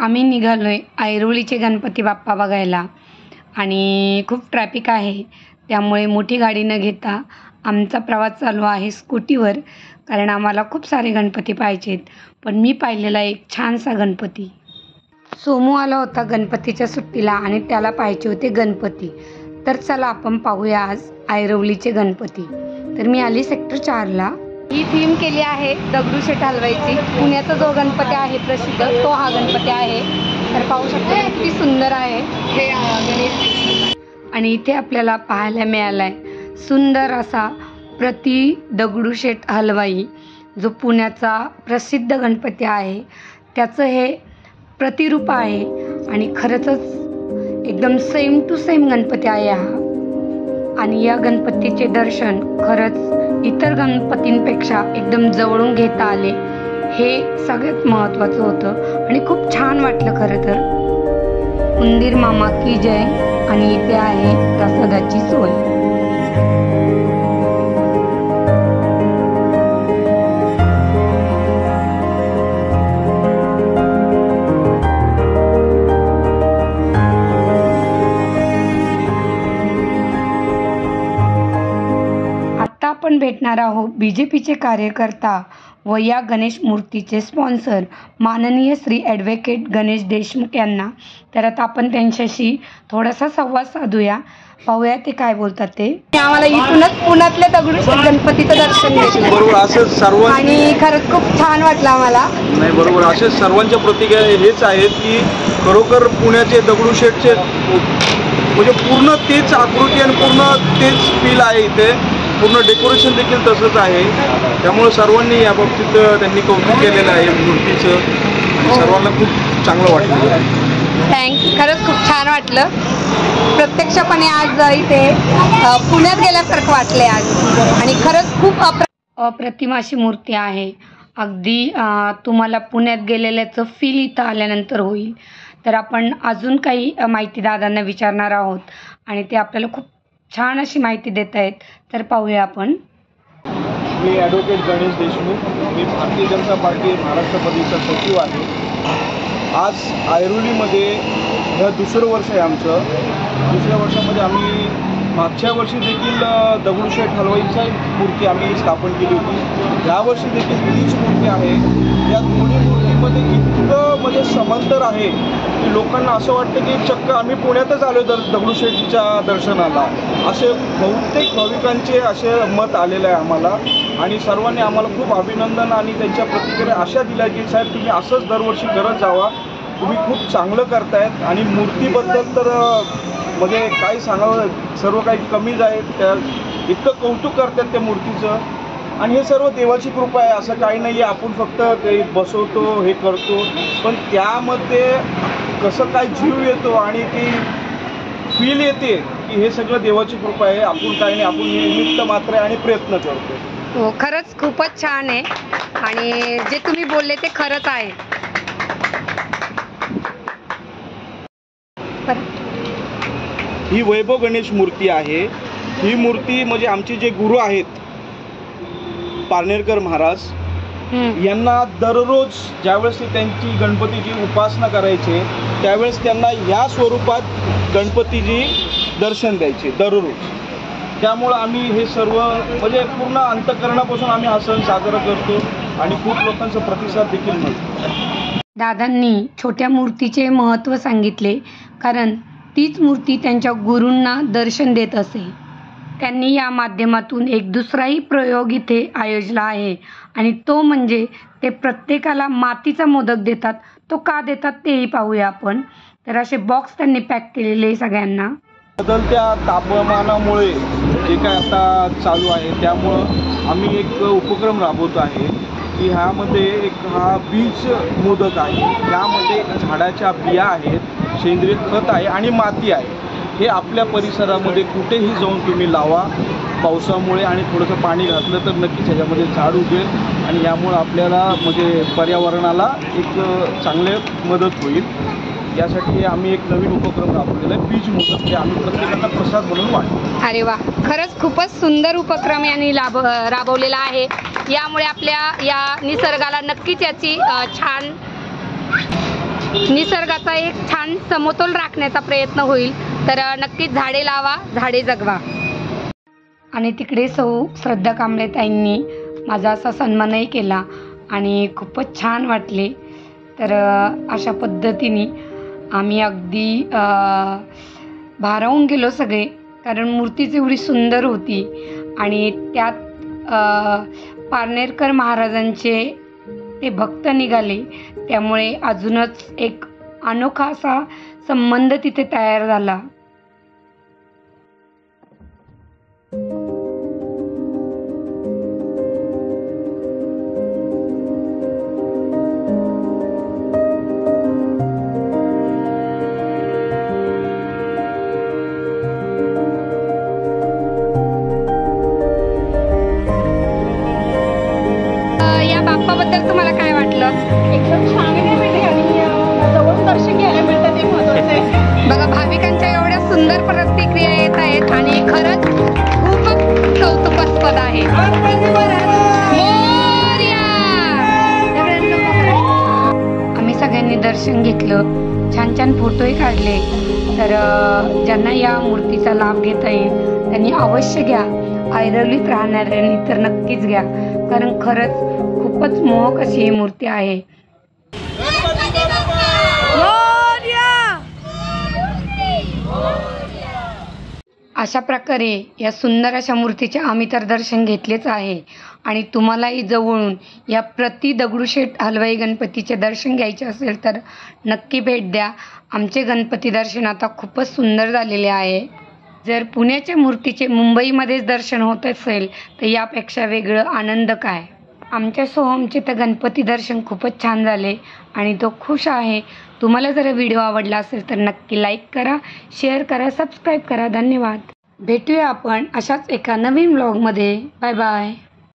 आम्ही निघालोय ऐरोलीचे गणपती बाप्पा बघायला आणि खूप ट्रॅफिक आहे, त्यामुळे मोठी गाडी न घेता आमचा प्रवास चालू आहे स्कूटीवर. कारण आम्हाला खूप सारे गणपती पाहिजेत. पण मी पाहिलेला एक छानसा गणपती. सोमू आला होता गणपतीच्या सुट्टीला आणि त्याला पाहायचे होते गणपती. तर चला आपण पाहूया आज ऐरोलीचे गणपती. तर मी आली सेक्टर 4ला. ही थीम केली आहे दगडूशेठ हलवाईची. पुण्याचा जो गणपती आहे प्रसिद्ध तो हा गणपती आहे. तर पाहू शकता किती सुंदर आहे हे गणेश. आणि इथे आपल्याला पाहायला मिळालाय सुंदर असा दगडूशेठ हलवाई, जो पुण्याचा प्रसिद्ध गणपती आहे त्याचं हे प्रतिरूप आहे. आणि खरंच एकदम सेम टू सेम गणपती आहे हा. आणि या गणपतीचे दर्शन खरंच इतर गणपतींपेक्षा एकदम जवळून घेता आले, हे सगळ्यात महत्त्वाचं होतं आणि खूप छान वाटलं खरं तर. उंदीर मामा की जय. आणि इथे आहे प्रसादाची सोय. आपण भेटणार आहोत BJPचे कार्यकर्ता व या गणेश मूर्तीचे स्पॉन्सर माननीय श्री ॲडव्होकेट गणेश देशमुख यांना. तर आता आपण त्यांच्याशी थोडासा संवाद साधूया, पाहूया ते काय बोलतात ते. आम्हाला इथूनच पुण्यातल्या दगडूशेठ गणपतीचं दर्शन घेतलं. बरोबर, असं सर्व आणि खरंच खूप छान वाटलं आम्हाला. नाही बरोबर, असे सर्वांच्या प्रतिक्रिया हेच आहेत की खरोखर पुण्याचे दगडूशेठचे म्हणजे पूर्ण तेच आकृती आणि पूर्ण तेच फील आहे इथे. पूर्ण डेकोरेशन देखील तसंच आहे. त्यामुळे सर्वांनी या बाबतीत त्यांनी कौतुक केलेलं आहे मूर्तीचं आणि सर्वांना खूप चांगलं वाटलं. खरंच खूप छान वाटलं. प्रत्यक्षपणे आज इथे पुण्यात गेल्यासारखं वाटले आज. आणि खरंच खूप अप्रतिम अशी मूर्ती आहे. अगदी तुम्हाला पुण्यात गेलेल्याचं फील इथं आल्यानंतर होईल. तर आपण अजून काही माहिती दादांना विचारणार आहोत आणि ते आपल्याला खूप छान अशी माहिती देत आहेत. तर पाहूया आपण. मी ॲडव्होकेट गणेश देशमुख, मी भारतीय जनता पार्टी महाराष्ट्र प्रदेशचा सचिव आहे. आज ऐरोलीमध्ये हे दुसरं वर्ष आहे आमचं. दुसऱ्या वर्षामध्ये आम्ही मागच्या वर्षी देखील दगडूशेठ हलवाईची मूर्ती आम्ही स्थापन केली होती. यावर्षी देखील तीच मूर्ती आहे. या दोन्ही मूर्तीमध्ये इतकं म्हणजे समांतर आहे की लोकांना असं वाटतं की चक्क आम्ही पुण्यातच आलो दगडूशेठच्या दर्शनाला, असे बहुतेक भाविकांचे असे मत आलेलं आहे आम्हाला. आणि सर्वांनी आम्हाला खूप अभिनंदन आणि त्यांच्या प्रतिक्रिया अशा दिल्या की साहेब तुम्ही असंच दरवर्षी करत जावा, तुम्ही खूप चांगलं करतायत. आणि मूर्तीबद्दल तर म्हणजे काय सांगावं, सर्व काही कमीच आहे. त्या इतकं कौतुक करतात त्या मूर्तीचं. आणि हे सर्व देवाची कृपा आहे, असं काही नाही आहे. आपण फक्त ते बसवतो हे करतो, पण त्यामध्ये कसं काय जीव येतो आणि ती फील येते की हे सगळं देवाची कृपा आहे. आपण काही नाही, आपण निमित्त मात्र आहे आणि प्रयत्न करतो. हो, खरंच खूपच छान आहे आणि जे तुम्ही बोलले ते खरंच आहे. ही वैभव गणेश मूर्ती आहे. ही मूर्ती म्हणजे आमचे जे गुरु आहेत पारनेरकर महाराज यांना दररोज ज्यावेळेस ते त्यांची गणपतीची उपासना करायचे त्यावेळेस त्यांना या स्वरूपात गणपतीची दर्शन द्यायचे दररोज. त्यामुळं आम्ही हे सर्व म्हणजे पूर्ण अंतःकरणापासून आम्ही हा सण साजरा करतो आणि खूप लोकांचा प्रतिसाद देखील मिळतो. दादांनी छोट्या मूर्तीचे महत्त्व सांगितले, कारण तीच मूर्ती त्यांच्या गुरूंना दर्शन देत असे. त्यांनी या माध्यमातून एक दुसराही प्रयोग इथे आयोजला आहे आणि तो म्हणजे ते प्रत्येकाला मातीचा मोदक देतात. तो का देतात तेही पाहूया आपण. तर असे बॉक्स त्यांनी पॅक केलेले सगळ्यांना. बदलत्या तापमानामुळे जे काय आता चालू आहे त्यामुळं आम्ही एक उपक्रम राबवतो आहे की ह्यामध्ये हा बीज मोदक आहे. यामध्ये झाडाच्या बिया आहेत, सेंद्रिय खत आहे आणि माती आहे. हे आपल्या परिसरामध्ये कुठेही जाऊन तुम्ही लावा. पावसामुळे आणि थोडंसं पाणी घातलं तर नक्कीच ह्याच्यामध्ये झाड उगेल आणि यामुळं आपल्याला म्हणजे पर्यावरणाला एक चांगले मदत होईल. यासाठी आम्ही एक नवीन उपक्रम राबवलेला आहे, बीज मोदक. हे आम्ही प्रत्येकाला प्रसाद म्हणून वाटतो. अरे वा, खरंच खूपच सुंदर उपक्रम यांनी राबवलेला आहे. यामुळे आपल्या या निसर्गाला नक्कीच याची छान निसर्गाचा एक छान समतोल राखण्याचा प्रयत्न होईल. तर नक्कीच झाडे लावा, झाडे जगवा. आणि तिकडे सौ श्रद्धा कांबळे ताईंनी माझा असा सन्मानही केला आणि खूपच छान वाटले. तर अशा पद्धतीने आम्ही अगदी भारावून गेलो सगळे, कारण मूर्तीच एवढी सुंदर होती आणि त्यात पारनेरकर महाराजांचे ते भक्त निघाले, त्यामुळे अजूनच एक अनोखा असा संबंध तिथे तयार झाला. बाप्पाबद्दल तुम्हाला काय वाटलं? एकदम छान आहे आणि जवळून दर्शन घ्यायला मिळतं ते महत्त्वाचं आहे. बघा, भाविकांच्या एवढ्या सुंदर प्रतिक्रिया येत आहेत आणि खरंच खूपच कौतुकास्पद आहे. आम्ही सगळ्यांनी दर्शन घेतलं, छान छान फोटोही काढले. तर ज्यांना या मूर्तीचा लाभ घेता येईल त्यांनी अवश्य घ्या. ऐरोलीत राहणाऱ्यांनी तर नक्कीच घ्या, कारण खरंच खूपच मोहक अशी ही मूर्ती आहे. अशा प्रकारे या सुंदर अशा मूर्तीचे आम्ही तर दर्शन घेतलेच आहे आणि तुम्हालाही जवळून या प्रति दगडूशेठ हलवाई गणपतीचे दर्शन घ्यायचे असेल तर नक्की भेट द्या. आमचे गणपती दर्शन आता खूपच सुंदर झालेले आहे. जर पुण्याच्या मूर्तीचे मुंबईमध्येच दर्शन होत असेल तर यापेक्षा वेगळं आनंद काय. आमच्या सोहमचे तर गणपती दर्शन खूपच छान झाले आणि तो खुश आहे. तुम्हाला जर व्हिडिओ आवडला असेल तर नक्की लाईक करा, शेअर करा, सबस्क्राईब करा. धन्यवाद. भेटूया आपण अशाच एका नवीन व्लॉगमध्ये. Bye bye.